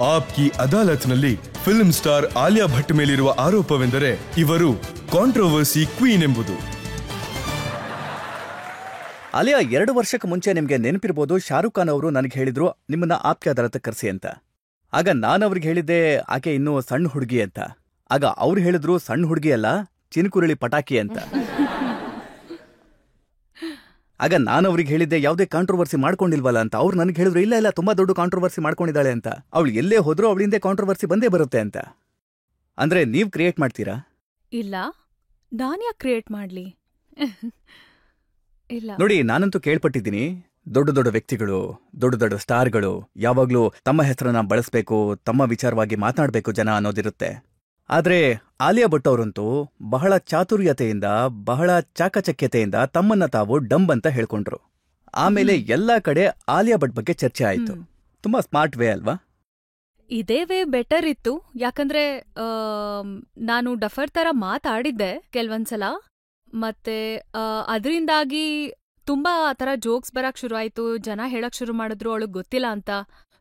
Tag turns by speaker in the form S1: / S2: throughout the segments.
S1: Aapki ಅದಾಲತ್ನಲ್ಲಿ film star Alia Bhat ಮೇಲಿರುವ ಆರೋಪವೆಂದರೆ ಇವರು controversy queen ಎಂಬುದು.
S2: ಆಲಿಯಾ 2 ವರ್ಷಕ್ಕೆ ಮುಂಚೆ ನಿಮ್ಗೆ ನೆನಪಿರ್ಬೋದು, ಶಾರುಖ್ ಖಾನ್ ಅವರು ನನಗೆ ಹೇಳಿದ್ರು ನಿಮ್ಮನ್ನ ಆಪ್ಕೆ ಅದಾಲತ್ ಕರೆಸಿ ಅಂತ. ಆಗ ನಾನು ಅವ್ರಿಗೆ ಹೇಳಿದ್ದೆ ಆಕೆ ಇನ್ನೂ ಸಣ್ಣ ಹುಡುಗಿ ಅಂತ. ಆಗ ಅವ್ರು ಹೇಳಿದ್ರು ಸಣ್ಣ ಹುಡುಗಿ ಅಲ್ಲ, ಚಿನ್ಕುರುಳಿ ಪಟಾಕಿ ಅಂತ. ಆಗ ನಾನು ಅವ್ರಿಗೆ ಹೇಳಿದ್ದೆ ಯಾವುದೇ ಕಾಂಟ್ರವರ್ಸಿ ಮಾಡ್ಕೊಂಡಿಲ್ವಲ್ಲ ಅಂತ. ಅವ್ರು ನನಗೆ ಹೇಳಿದ್ರು ಇಲ್ಲ ಇಲ್ಲ, ತುಂಬಾ ದೊಡ್ಡ ಕಾಂಟ್ರವರ್ಸಿ ಮಾಡ್ಕೊಂಡಿದ್ದಾಳೆ ಅಂತ. ಅವಳು ಎಲ್ಲೇ ಹೋದ್ರೂ ಅವಳಿಂದ ಕಾಂಟ್ರವರ್ಸಿ ಬಂದೇ ಬರುತ್ತೆ ಅಂತ. ಅಂದ್ರೆ ನೀವ್ ಕ್ರಿಯೇಟ್ ಮಾಡ್ತೀರಾ?
S3: ಇಲ್ಲ, ನಾನ್ ಯಾಕೆ ಕ್ರಿಯೇಟ್ ಮಾಡ್ಲಿ? ಇಲ್ಲ
S2: ನೋಡಿ, ನಾನಂತೂ ಕೇಳ್ಪಟ್ಟಿದ್ದೀನಿ, ದೊಡ್ಡ ದೊಡ್ಡ ವ್ಯಕ್ತಿಗಳು, ದೊಡ್ಡ ದೊಡ್ಡ ಸ್ಟಾರ್ಗಳು ಯಾವಾಗ್ಲೂ ತಮ್ಮ ಹೆಸರನ್ನ ಬಳಸ್ಬೇಕು, ತಮ್ಮ ವಿಚಾರವಾಗಿ ಮಾತನಾಡ್ಬೇಕು ಜನ ಅನ್ನೋದಿರುತ್ತೆ. ಆದ್ರೆ ಆಲಿಯಾ ಭಟ್ ಅವರಂತೂ ಬಹಳ ಚಾತುರ್ಯತೆಯಿಂದ, ಬಹಳ ಚಾಕಚಕ್ಯತೆಯಿಂದ ತಮ್ಮನ್ನ ತಾವು ಡಂಬ್ ಅಂತ ಹೇಳ್ಕೊಂಡ್ರು. ಆಮೇಲೆ ಎಲ್ಲಾ ಕಡೆ ಆಲಿಯಾ ಭಟ್ ಬಗ್ಗೆ ಚರ್ಚೆ ಆಯ್ತು. ತುಂಬಾ ಸ್ಮಾರ್ಟ್ ವೇ ಅಲ್ವಾ?
S3: ಇದೇ ವೇ ಬೆಟರ್ ಇತ್ತು. ಯಾಕಂದ್ರೆ ನಾನು ಡಫರ್ ತರ ಮಾತಾಡಿದ್ದೆ ಕೆಲವೊಂದ್ಸಲ, ಮತ್ತೆ ಅದರಿಂದಾಗಿ ತುಂಬಾ ಆ ತರ ಜೋಕ್ಸ್ ಬರಕ್ ಶುರು ಆಯ್ತು. ಜನ ಹೇಳಕ್ ಶುರು ಮಾಡಿದ್ರು ಅವಳಗ್ ಗೊತ್ತಿಲ್ಲ ಅಂತ.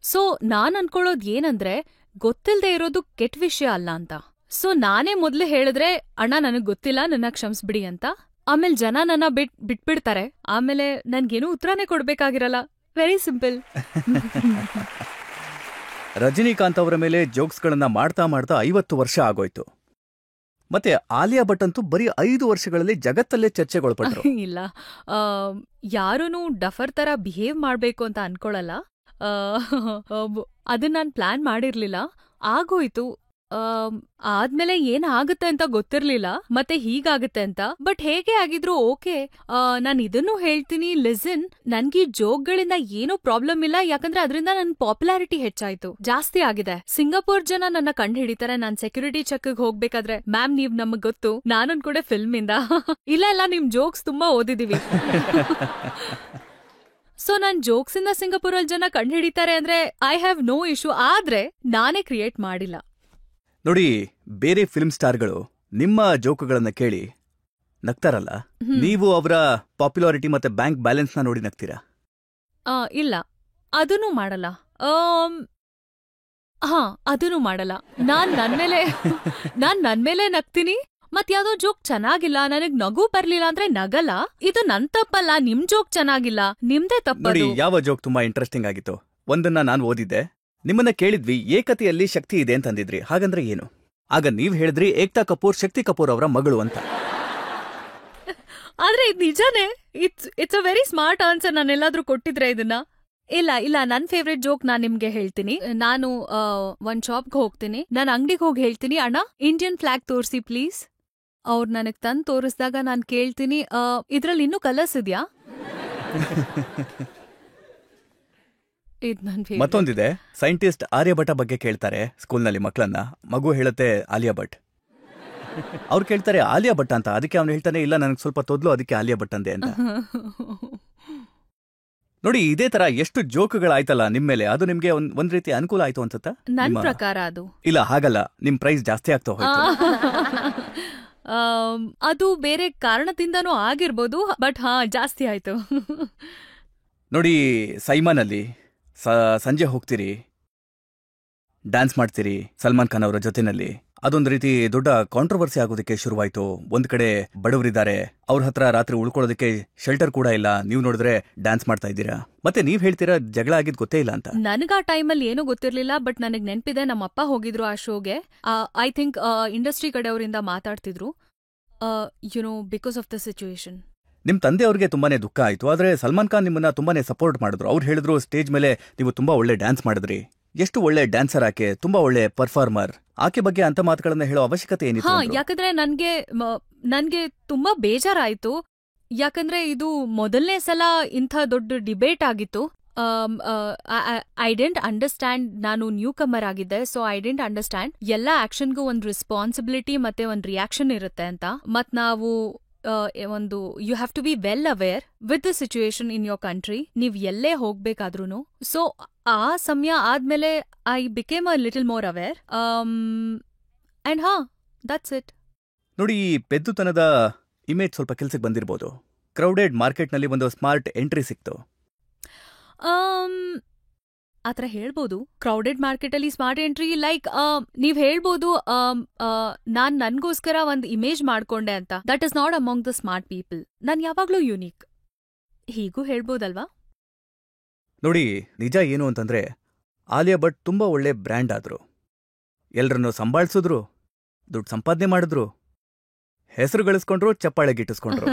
S3: ಸೊ ನಾನ್ ಅನ್ಕೊಳ್ಳೋದ್ ಏನಂದ್ರೆ, ಗೊತ್ತಿಲ್ದೇ ಇರೋದು ಕೆಟ್ಟ ವಿಷಯ ಅಲ್ಲ ಅಂತ. ಸೊ ನಾನೇ ಮೊದ್ಲು ಹೇಳಿದ್ರೆ ಅಣ್ಣ ನನಗ್ ಗೊತ್ತಿಲ್ಲ, ನನ್ನ ಕ್ಷಮಿಸ್ಬಿಡಿ ಅಂತ. ಆಮೇಲೆ ಜನ ನನ್ನ ಬಿಟ್ಬಿಡ್ತಾರೆ. ಆಮೇಲೆ ನನ್ಗೇನು ಉತ್ತರನೇ ಕೊಡ್ಬೇಕಾಗಿರಲ್ಲ. Very simple.
S2: ರಜನಿಕಾಂತ್ ಅವರ ಮೇಲೆ ಜೋಕ್ಸ್ಗಳನ್ನ ಮಾಡ್ತಾ ಮಾಡ್ತಾ 50 ವರ್ಷ ಆಗೋಯ್ತು. ಮತ್ತೆ ಆಲಿಯಾ ಭಟ್ ಅಂತೂ ಬರೀ 5 ವರ್ಷಗಳಲ್ಲಿ ಜಗತ್ತಲ್ಲೇ ಚರ್ಚೆಗೊಳಪಟ್ರು.
S3: ಇಲ್ಲ, ಯಾರೂನು ಡಫರ್ ತರ ಬಿಹೇವ್ ಮಾಡ್ಬೇಕು ಅಂತ ಅನ್ಕೊಳಲ್ಲ. ಅದನ್ನ ನಾನ್ ಪ್ಲಾನ್ ಮಾಡಿರ್ಲಿಲ್ಲ, ಆಗೋಯ್ತು. ಆದ್ಮೇಲೆ ಏನಾಗುತ್ತೆ ಅಂತ ಗೊತ್ತಿರ್ಲಿಲ್ಲ, ಮತ್ತೆ ಹೀಗಾಗುತ್ತೆ ಅಂತ. ಬಟ್ ಹೇಗೆ ಆಗಿದ್ರು ಓಕೆ. ನಾನ್ ಇದನ್ನು ಹೇಳ್ತೀನಿ, ಲಿಸನ್, ನನ್ಗೆ ಜೋಕ್ಗಳಿಂದ ಏನೂ ಪ್ರಾಬ್ಲಮ್ ಇಲ್ಲ. ಯಾಕಂದ್ರೆ ಅದರಿಂದ ನನ್ ಪಾಪ್ಯುಲಾರಿಟಿ ಹೆಚ್ಚಾಯ್ತು, ಜಾಸ್ತಿ ಆಗಿದೆ. ಸಿಂಗಾಪುರ್ ಜನ ನನ್ನ ಕಂಡು ಹಿಡಿತಾರೆ. ನಾನ್ ಸೆಕ್ಯೂರಿಟಿ ಚೆಕ್ ಹೋಗ್ಬೇಕಾದ್ರೆ, ಮ್ಯಾಮ್ ನೀವ್ ನಮಗ್ ಗೊತ್ತು, ನಾನ್ ಅನ್ಕೊಂಡೆ ಫಿಲ್ಮ್ ಇಂದ. ಇಲ್ಲ ಇಲ್ಲ, ನಿಮ್ ಜೋಕ್ಸ್ ತುಂಬಾ ಓದಿದೀವಿ. ಸೊ ನಾನ್ ಜೋಕ್ಸ್ ಇಂದ ಸಿಂಗಾಪುರಲ್ಲಿ ಜನ ಕಂಡು ಹಿಡಿತಾರೆ ಅಂದ್ರೆ ಐ ಹ್ಯಾವ್ ನೋ ಇಶ್ಯೂ. ಆದ್ರೆ ನಾನೇ ಕ್ರಿಯೇಟ್ ಮಾಡಿಲ್ಲ.
S2: ನೋಡಿ, ಬೇರೆ ಫಿಲ್ಮ್ ಸ್ಟಾರ್ಗಳು ನಿಮ್ಮ ಜೋಕುಗಳನ್ನ ಕೇಳಿ ನಗ್ತಾರಲ್ಲ, ನೀವು ಅವರ ಪಾಪ್ಯುಲಾರಿಟಿ ಮತ್ತೆ ಬ್ಯಾಂಕ್ ಬ್ಯಾಲೆನ್ಸ್ ನ ನೋಡಿ ನಗ್ತೀರಾ?
S3: ಇಲ್ಲ, ಅದನ್ನೂ ಮಾಡಲ್ಲ. ಅದನ್ನೂ ಮಾಡಲ್ಲ. ನಾನ್ ನನ್ಮೇಲೆ ನಗ್ತೀನಿ. ಮತ್ ಯಾವ್ದೋ ಜೋಕ್ ಚೆನ್ನಾಗಿಲ್ಲ, ನನಗ್ ನಗು ಬರ್ಲಿಲ್ಲ ಅಂದ್ರೆ ನಗಲ್ಲ. ಇದು ನನ್ ತಪ್ಪಲ್ಲ, ನಿಮ್ ಜೋಕ್ ಚೆನ್ನಾಗಿಲ್ಲ, ನಿಮ್ದೇ ತಪ್ಪದು.
S2: ಯಾವ ಜೋಕ್ ತುಂಬಾ ಇಂಟ್ರೆಸ್ಟಿಂಗ್ ಆಗಿತ್ತು? ಒಂದನ್ನ ನಾನು ಓದಿದ್ದೆ. ನಿಮ್ಮನ್ನ ಕೇಳಿದ್ವಿ, ಏಕತೆಯಲ್ಲಿ ಶಕ್ತಿ ಇದೆ ಅಂತಂದಿದ್ರಿ. ಹಾಗಂದ್ರೆ ಏನು? ಆಗ ನೀವ್ ಹೇಳಿದ್ರಿ ಏಕ್ತಾ ಕಪೂರ್ ಶಕ್ತಿ ಕಪೂರ್ ಅವರ ಮಗಳು ಅಂತ.
S3: ಆದ್ರೆ ಇದು ನಿಜಾನೇ. It's a very smart answer. ನಾನೆಲ್ಲಾದ್ರೂ ಕೊಟ್ಟಿದ್ರೆ ಇದನ್ನ? ಇಲ್ಲ ಇಲ್ಲ, ನನ್ ಫೇವ್ರೆಟ್ ಜೋಕ್ ನಾನ್ ನಿಮ್ಗೆ ಹೇಳ್ತೀನಿ. ನಾನು ಒಂದ್ ಶಾಪ್ಗೆ ಹೋಗ್ತೀನಿ, ನಾನ್ ಅಂಗಡಿಗೆ ಹೋಗಿ ಹೇಳ್ತೀನಿ, ಅಣ್ಣ ಇಂಡಿಯನ್ ಫ್ಲಾಗ್ ತೋರ್ಸಿ ಪ್ಲೀಸ್. ಅವ್ರು ನನಗ್ ತಂದ್ ತೋರಿಸಿದಾಗ ನಾನ್ ಕೇಳ್ತೀನಿ, ಇದ್ರಲ್ಲಿ ಇನ್ನೂ ಕಲರ್ಸ್ ಇದ್ಯಾ?
S2: ಮತ್ತೊಂದಿದೆ, ಸೈಂಟಿಸ್ಟ್ ಆರ್ಯಭಟ ಬಗ್ಗೆ ಕೇಳ್ತಾರೆ ಸ್ಕೂಲ್ನಲ್ಲಿ ಮಕ್ಕಳನ್ನ. ಮಗು ಹೇಳುತ್ತೆ ಆಲಿಯಾ ಭಟ್. ಅವ್ರು ಕೇಳ್ತಾರೆ ಆಲಿಯಾ ಭಟ್ ಅಂತ. ಅದಕ್ಕೆ ಅವ್ನು ಹೇಳ್ತಾನೆ, ಇಲ್ಲ ನನಗೆ ಸ್ವಲ್ಪ ತೊದ್ಲು, ಅದಕ್ಕೆ ಆಲಿಯಾ ಭಟ್ ಅಂದೆ ಅಂತ. ನೋಡಿ, ಇದೇ ತರ ಎಷ್ಟು ಜೋಕ್ಗಳಾಯ್ತಲ್ಲ ನಿಮ್ ಮೇಲೆ. ಅದು ನಿಮ್ಗೆ ಒಂದ್ ರೀತಿ ಅನುಕೂಲ ಆಯ್ತು ಅನ್ಸುತ್ತಾ?
S3: ನನ್ ಪ್ರಕಾರ ಅದು
S2: ಇಲ್ಲ, ಹಾಗಲ್ಲ, ನಿಮ್ ಪ್ರೈಸ್ ಜಾಸ್ತಿ ಆಗ್ತಾ ಹೋಯ್ತು.
S3: ಅದು ಬೇರೆ ಕಾರಣದಿಂದನೂ ಆಗಿರ್ಬೋದು, ಬಟ್ ಜಾಸ್ತಿ ಆಯ್ತು.
S2: ನೋಡಿ, ಸೈಮಾನಲ್ಲಿ ಸಂಜೆ ಹೋಗ್ತೀರಿ, ಡ್ಯಾನ್ಸ್ ಮಾಡ್ತೀರಿ ಸಲ್ಮಾನ್ ಖಾನ್ ಅವರ ಜೊತೆನಲ್ಲಿ. ಅದೊಂದು ರೀತಿ ದೊಡ್ಡ ಕಾಂಟ್ರವರ್ಸಿ ಆಗೋದಕ್ಕೆ ಶುರುವಾಯ್ತು. ಒಂದ್ ಕಡೆ ಬಡವರಿದ್ದಾರೆ, ಅವ್ರ ಹತ್ರ ರಾತ್ರಿ ಉಳ್ಕೊಳ್ಳೋದಕ್ಕೆ ಶೆಲ್ಟರ್ ಕೂಡ ಇಲ್ಲ. ನೀವು ನೋಡಿದ್ರೆ ಡ್ಯಾನ್ಸ್ ಮಾಡ್ತಾ ಇದ್ದೀರಾ, ಮತ್ತೆ ನೀವ್ ಹೇಳ್ತೀರಾ ಜಗಳ ಆಗಿದ್ ಗೊತ್ತೇ ಇಲ್ಲ ಅಂತ.
S3: ನನಗ ಆ ಟೈಮಲ್ಲಿ ಏನೂ ಗೊತ್ತಿರ್ಲಿಲ್ಲ, ಬಟ್ ನನಗ್ ನೆನ್ಪಿದೆ, ನಮ್ಮಪ್ಪ ಹೋಗಿದ್ರು ಆ ಶೋಗೆ. ಐ ಥಿಂಕ್ ಇಂಡಸ್ಟ್ರಿ ಕಡೆಯವರಿಂದ ಮಾತಾಡ್ತಿದ್ರು, ಬಿಕಾಸ್ ಆಫ್ ದ ಸಿಚುವೇಶನ್.
S2: ನಿಮ್ ತಂದೆ ಅವ್ರಿಗೆ ತುಂಬಾನೇ ದುಃಖ ಆಯ್ತು. ಆದ್ರೆ ಸಲ್ಮಾನ್ ಖಾನ್ ನಿಮ್ಮನ್ನ ತುಂಬಾನೇ ಸಪೋರ್ಟ್ ಮಾಡಿದ್ರು. ಅವ್ರು ಹೇಳಿದ್ರು ಸ್ಟೇಜ್ ಮೇಲೆ ನೀವು ತುಂಬಾ ಒಳ್ಳೆ ಡ್ಯಾನ್ಸ್ ಮಾಡಿದ್ರಿ, ಎಷ್ಟು ಒಳ್ಳೆ ಡ್ಯಾನ್ಸರ್ ಆಕೆ, ತುಂಬಾ ಒಳ್ಳೆ ಪರ್ಫಾರ್ಮರ್. ಆಕೆ ಬಗ್ಗೆ ಅಂತ ಮಾತುಗಳನ್ನ ಹೇಳೋ ಅವಶ್ಯಕತೆ ಏನಿತ್ತು?
S3: ಯಾಕಂದ್ರೆ ನನ್ಗೆ ತುಂಬಾ ಬೇಜಾರಾಯ್ತು. ಯಾಕಂದ್ರೆ ಇದು ಮೊದಲನೇ ಸಲ ಇಂಥ ದೊಡ್ಡ ಡಿಬೇಟ್ ಆಗಿತ್ತು. I dent understand. ನಾನು ನ್ಯೂ ಕಮರ್ ಆಗಿದ್ದೆ, ಸೊ ಐ ಡೆಂಟ್ ಅಂಡರ್ಸ್ಟ್ಯಾಂಡ್. ಎಲ್ಲ ಆಕ್ಷನ್ಗೂ ಒಂದ್ ರೆಸ್ಪಾನ್ಸಿಬಿಲಿಟಿ ಮತ್ತೆ ಒಂದ್ ರಿಯಾಕ್ಷನ್ ಇರುತ್ತೆ ಅಂತ. ಮತ್ ನಾವು ಒಂದು you have to be well aware with the situation in your country. ನೀವ್ ಎಲ್ಲೇ ಹೋಗ್ಬೇಕಾದ್ರೂ. ಸೊ ಆ ಸಮಯ ಆದ್ಮೇಲೆ I became a little more aware. And that's it.
S2: ನೋಡಿ, ಈ ಪೆದ್ದುತನದ ಇಮೇಜ್ ಸ್ವಲ್ಪ ಕೆಲ್ಸಕ್ಕೆ ಬಂದಿರ್ಬೋದು. ಕ್ರೌಡೆಡ್ ಮಾರ್ಕೆಟ್ನಲ್ಲಿ ಒಂದು ಸ್ಮಾರ್ಟ್ ಎಂಟ್ರಿ ಸಿಕ್ತು.
S3: ಆತರ ಹೇಳ್ಬೋದು. ಕ್ರೌಡೆಡ್ ಮಾರ್ಕೆಟ್ ಅಲ್ಲಿ ಸ್ಮಾರ್ಟ್ ಎಂಟ್ರಿ ಲೈಕ್ ನೀವ್ ಹೇಳ್ಬೋದು ನಾನ್ ನನ್ಗೋಸ್ಕರ ಒಂದ್ ಇಮೇಜ್ ಮಾಡ್ಕೊಂಡೆ ಅಂತ. That is not among the smart people. ನಾನ್ ಯಾವಾಗ್ಲೂ ಯುನೀಕ್ ಹೀಗೂ ಹೇಳ್ಬೋದಲ್ವಾ?
S2: ನೋಡಿ, ನಿಜ ಏನು ಅಂತಂದ್ರೆ ಆಲಿಯಾ ಭಟ್ ತುಂಬಾ ಒಳ್ಳೆ ಬ್ರ್ಯಾಂಡ್ ಆದ್ರು, ಎಲ್ರನ್ನೂ ಸಂಭಾಳ್ಸಿದ್ರು, ದುಡ್ಡು ಸಂಪಾದನೆ ಮಾಡಿದ್ರು, ಹೆಸರು ಗಳಿಸ್ಕೊಂಡ್ರು, ಚಪ್ಪಾಳೆ ಗಿಟ್ಟಿಸ್ಕೊಂಡ್ರು.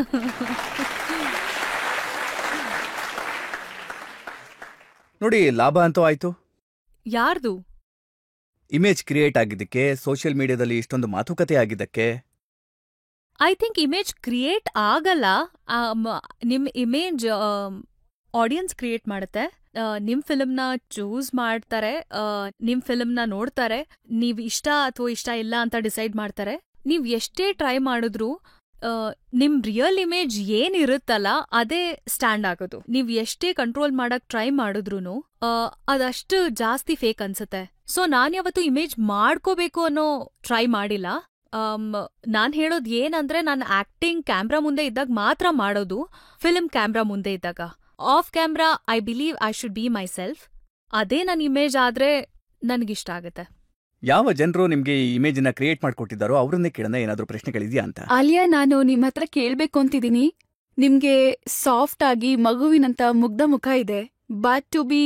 S2: ನೋಡಿ, ಲಾಭ ಅಂತೂ ಆಯ್ತು.
S3: ಯಾರ್ದು?
S2: ಇಮೇಜ್ ಕ್ರಿಯೇಟ್ ಆಗಿದ್ದಕ್ಕೆ, ಸೋಷಿಯಲ್ ಮೀಡಿಯಾದಲ್ಲಿ ಇಷ್ಟೊಂದು ಮಾತುಕತೆ ಆಗಿದ್ದಕ್ಕೆ.
S3: ಐ ಥಿಂಕ್ ಇಮೇಜ್ ಕ್ರಿಯೇಟ್ ಆಗಲ್ಲ, ನಿಮ್ ಇಮೇಜ್ ಆಡಿಯನ್ಸ್ ಕ್ರಿಯೇಟ್ ಮಾಡುತ್ತೆ. ನಿಮ್ ಫಿಲ್ಮ್ನ ಚೂಸ್ ಮಾಡ್ತಾರೆ, ನಿಮ್ ಫಿಲ್ಮ್ನ ನೋಡ್ತಾರೆ, ನೀವ್ ಇಷ್ಟ ಅಥವಾ ಇಷ್ಟ ಇಲ್ಲ ಅಂತ ಡಿಸೈಡ್ ಮಾಡ್ತಾರೆ. ನೀವ್ ಎಷ್ಟೇ ಟ್ರೈ ಮಾಡಿದ್ರು ನಿಮ್ ರಿಯಲ್ ಇಮೇಜ್ ಏನಿರುತ್ತಲ್ಲ ಅದೇ ಸ್ಟ್ಯಾಂಡ್ ಆಗೋದು. ನೀವ್ ಎಷ್ಟೇ ಕಂಟ್ರೋಲ್ ಮಾಡಕ್ ಟ್ರೈ ಮಾಡಿದ್ರೂನು ಅದಷ್ಟು ಜಾಸ್ತಿ ಫೇಕ್ ಅನ್ಸುತ್ತೆ. ಸೊ ನಾನ್ ಯಾವತ್ತೂ ಇಮೇಜ್ ಮಾಡ್ಕೋಬೇಕು ಅನ್ನೋ ಟ್ರೈ ಮಾಡಿಲ್ಲ. ನಾನ್ ಹೇಳೋದ್ ಏನಂದ್ರೆ, ನಾನು ಆಕ್ಟಿಂಗ್ ಕ್ಯಾಮ್ರಾ ಮುಂದೆ ಇದ್ದಾಗ ಮಾತ್ರ ಮಾಡೋದು, ಫಿಲ್ಮ್ ಕ್ಯಾಮ್ರಾ ಮುಂದೆ ಇದ್ದಾಗ. Of camera I believe I should be my self. ಅದೇ ನನ್ ಇಮೇಜ್ ಆದ್ರೆ ನನ್ಗಿಷ್ಟ ಆಗುತ್ತೆ.
S2: ಯಾವ ಜನರು ನಿಮ್ಗೆ ಈ ಇಮೇಜನ್ನ ಕ್ರಿಯೇಟ್ ಮಾಡ್ಕೊಟ್ಟಿದ್ದಾರೋ ಅವ್ರನ್ನೇ ಕೇಳೋಣ, ಏನಾದ್ರೂ ಪ್ರಶ್ನೆಗಳಿದೆಯಾ ಅಂತ.
S4: ಆಲಿಯಾ, ನಾನು ನಿಮ್ ಹತ್ರ ಕೇಳ್ಬೇಕು ಅಂತಿದ್ದೀನಿ. ನಿಮ್ಗೆ ಸಾಫ್ಟ್ ಆಗಿ ಮಗುವಿನಂತ ಮುಗ್ಧ ಮುಖ ಇದೆ, but to be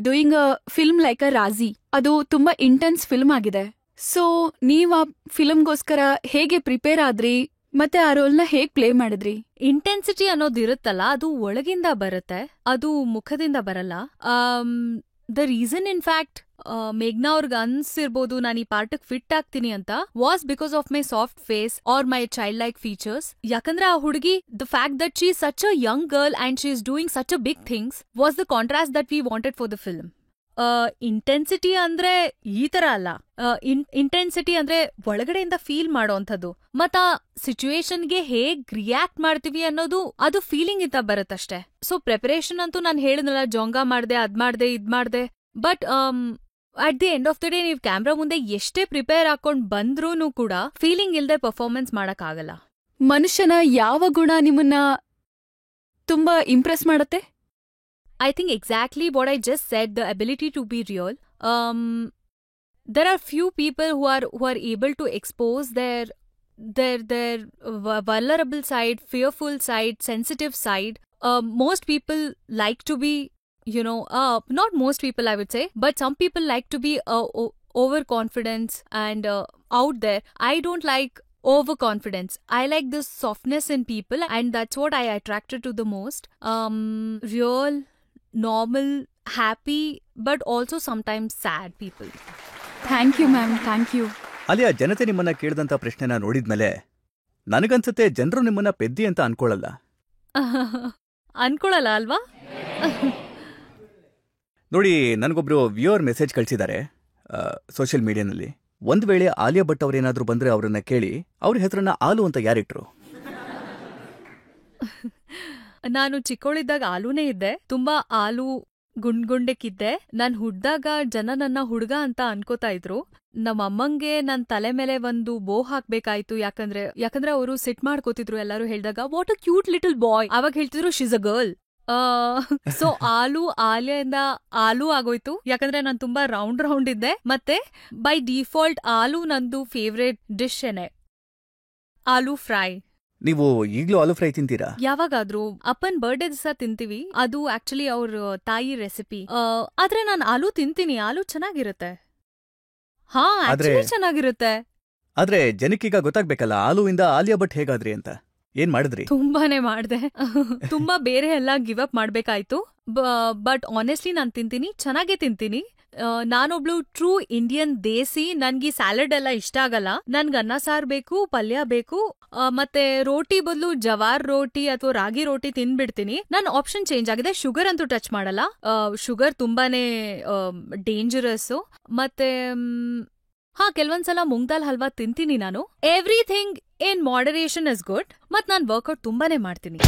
S4: doing a film like a Raazi, ಅದು ತುಂಬಾ ಇಂಟೆನ್ಸ್ ಫಿಲ್ಮ್ ಆಗಿದೆ. ಸೊ ನೀವ್ ಆ ಫಿಲ್ಮ್ಗೋಸ್ಕರ ಹೇಗೆ ಪ್ರಿಪೇರ್ ಆದ್ರಿ, ಮತ್ತೆ ಆ ರೋಲ್ನ ಹೇಗ್ ಪ್ಲೇ ಮಾಡಿದ್ರಿ?
S3: ಇಂಟೆನ್ಸಿಟಿ ಅನ್ನೋದಿರುತ್ತಲ್ಲ, ಅದು ಒಳಗಿಂದ ಬರುತ್ತೆ, ಅದು ಮುಖದಿಂದ ಬರಲ್ಲ. ದ ರೀಸನ್ ಇನ್ ಫ್ಯಾಕ್ಟ್ ಮೇಘ್ನಾ ಅವ್ರಿಗೆ ಅನ್ಸಿರ್ಬೋದು ನಾನು ಈ ಪಾರ್ಟಿಗೆ ಫಿಟ್ ಆಗ್ತೀನಿ ಅಂತ, was because of my soft face or my child like features. ಯಾಕಂದ್ರೆ ಆ ಹುಡುಗಿ, the fact that she is such a young girl and she is doing such a big things was the contrast that we wanted for the film. Intensity ಅಂದ್ರೆ ಈ ತರ ಅಲ್ಲ. Intensity ಅಂದ್ರೆ ಒಳಗಡೆಯಿಂದ feel ಮಾಡೋಂಥದ್ದು, ಮತ್ತ ಸಿಚುವೇಶನ್ಗೆ ಹೇಗ್ ರಿಯಾಕ್ಟ್ ಮಾಡ್ತೀವಿ ಅನ್ನೋದು ಅದು ಫೀಲಿಂಗ್ ಇಂದ ಬರುತ್ತಷ್ಟೇ. ಸೊ ಪ್ರಿಪರೇಷನ್ ಅಂತೂ ನಾನು ಹೇಳಿದ್ನಲ್ಲ, ಜೋಂಗಾ ಮಾಡ್ದೆ, ಅದ್ ಮಾಡ್ದೆ, ಇದ್ ಮಾಡ್ದೆ. But at the end of the day ನೀವ್ ಕ್ಯಾಮ್ರಾ ಮುಂದೆ ಎಷ್ಟೇ ಪ್ರಿಪೇರ್ ಹಾಕೊಂಡ್ ಬಂದ್ರೂನು ಕೂಡ ಫೀಲಿಂಗ್ ಇಲ್ದೆ ಪರ್ಫಾರ್ಮೆನ್ಸ್ ಮಾಡಕ್ ಆಗಲ್ಲ.
S4: ಮನುಷ್ಯನ ಯಾವ ಗುಣ ನಿಮ್ಮನ್ನ ತುಂಬಾ ಇಂಪ್ರೆಸ್ ಮಾಡತ್ತೆ?
S3: I think exactly what I just said, the ability to be real. There are few people who are able to expose their vulnerable side, fearful side, sensitive side. Most people like to be, not most people I would say, but some people like to be overconfident and out there. I don't like overconfidence. I like this softness in people, and that's what I attracted to the most. Real, normal, happy, but also sometimes sad people.
S4: Thank you ma'am, thank you.
S2: Alia, ಜನತೆ ನಿಮ್ಮನ್ನ ಕೇಳಿದಂತ ಪ್ರಶ್ನೆನ ನೋಡಿದ್ಮೇಲೆ ನನಗನ್ಸುತ್ತೆ ಜನರು ನಿಮ್ಮನ್ನ ಪೆದ್ದಿ ಅಂತ ಅನ್ಕೊಳ್ಳಲ್ಲ.
S3: ಅನ್ಕೊಳ್ಳಲ್ಲ ಅಲ್ವಾ?
S2: ನೋಡಿ, ನನಗೊಬ್ರು ವ್ಯೂವರ್ ಮೆಸೇಜ್ ಕಳಿಸಿದ್ದಾರೆ ಸೋಷಿಯಲ್ ಮೀಡಿಯಾನಲ್ಲಿ. ಒಂದ್ ವೇಳೆ ಆಲಿಯಾ ಭಟ್ ಅವ್ರೇನಾದ್ರೂ ಬಂದ್ರೆ ಅವ್ರನ್ನ ಕೇಳಿ, ಅವ್ರ ಹೆಸರನ್ನ ಆಲು ಅಂತ ಯಾರಿಟ್ರು?
S3: ನಾನು ಚಿಕ್ಕವಳಿದ್ದಾಗ ಆಲೂನೇ ಇದ್ದೆ, ತುಂಬಾ ಆಲು ಗುಂಡ್ಗುಂಡಕ್ಕಿದ್ದೆ. ನಾನ್ ಹುಡ್ದಾಗ ಜನ ನನ್ನ ಹುಡ್ಗ ಅಂತ ಅನ್ಕೋತಾ ಇದ್ರು. ನಮ್ಮಮ್ಮಂಗೆ ನನ್ ತಲೆ ಮೇಲೆ ಒಂದು ಬೋ ಹಾಕ್ಬೇಕಾಯ್ತು, ಯಾಕಂದ್ರೆ ಅವರು ಸಿಟ್ ಮಾಡ್ಕೋತಿದ್ರು. ಎಲ್ಲರೂ ಹೇಳ್ದಾಗ what a cute little boy, ಅವಾಗ ಹೇಳ್ತಿದ್ರು ಶೀಸ್ ಅ ಗರ್ಲ್. ಸೊ ಆಲಿಯಿಂದ ಆಲೂ ಆಗೋಯ್ತು, ಯಾಕಂದ್ರೆ ನಾನ್ ತುಂಬಾ ರೌಂಡ್ ಇದ್ದೆ. ಮತ್ತೆ ಬೈ ಡಿಫಾಲ್ಟ್ ಆಲೂ ನಂದು ಫೇವ್ರೇಟ್ ಡಿಶ್ ಏನೆ, ಆಲೂ ಫ್ರೈ.
S2: ನೀವು ಈಗ್ಲೂ ಆಲೂ ಫ್ರೈ ತಿಂತೀರಾ?
S3: ಯಾವಾಗಾದ್ರೂ ಅಪ್ಪನ್ ಬರ್ಡೇ ದಿವಸ ತಿಂತೀವಿ. ಅದು ಆಕ್ಚುಲಿ ಅವ್ರ ತಾಯಿ ರೆಸಿಪಿ. ಆದ್ರೆ ನಾನು ಆಲೂ ತಿಂತೀನಿ, ಆಲೂ ಚೆನ್ನಾಗಿರುತ್ತೆ. ಹಾ, ಆಕ್ಚುಲಿ ಚೆನ್ನಾಗಿರುತ್ತೆ.
S2: ಆದ್ರೆ ಜನಕ್ಕೀಗ ಗೊತ್ತಾಗ್ಬೇಕಲ್ಲ, ಆಲೂವಿಂದ ಆಲಿಯಾ ಭಟ್ ಹೇಗಾದ್ರಿ ಅಂತ. ಏನ್ ಮಾಡಿದ್ರಿ?
S3: ತುಂಬಾನೇ ಮಾಡ್ದೆ. ತುಂಬಾ ಬೇರೆ ಎಲ್ಲ ಗಿವ್ ಅಪ್ ಮಾಡ್ಬೇಕಾಯ್ತು. ಬಟ್ ಆನೆಸ್ಟ್ಲಿ ನಾನ್ ತಿಂತೀನಿ, ಚೆನ್ನಾಗೇ ತಿಂತೀನಿ. ನಾನೊಬ್ಳು ಟ್ರೂ ಇಂಡಿಯನ್ ದೇಸಿ. ನನ್ಗೆ ಸ್ಯಾಲಡ್ ಎಲ್ಲ ಇಷ್ಟ ಆಗಲ್ಲ. ನನ್ಗೆ ಅನ್ನ ಸಾರ್ ಬೇಕು, ಪಲ್ಯ ಬೇಕು, ಮತ್ತೆ ರೋಟಿ ಬದಲು ಜವಾರ್ ರೋಟಿ ಅಥವಾ ರಾಗಿ ರೋಟಿ ತಿನ್ಬಿಡ್ತೀನಿ. ನನ್ ಆಪ್ಷನ್ ಚೇಂಜ್ ಆಗಿದೆ. ಶುಗರ್ ಅಂತೂ ಟಚ್ ಮಾಡಲ್ಲ. ಶುಗರ್ ತುಂಬಾನೇ ಡೇಂಜರಸ್. ಮತ್ತೆ ಕೆಲವೊಂದ್ಸಲ ಮೂಂಗ್ ದಾಲ್ ಹಲ್ವಾ ತಿಂತೀನಿ ನಾನು. Everything in moderation is good. ಮತ್ ನಾನ್ ವರ್ಕೌಟ್ ತುಂಬಾನೇ ಮಾಡ್ತೀನಿ.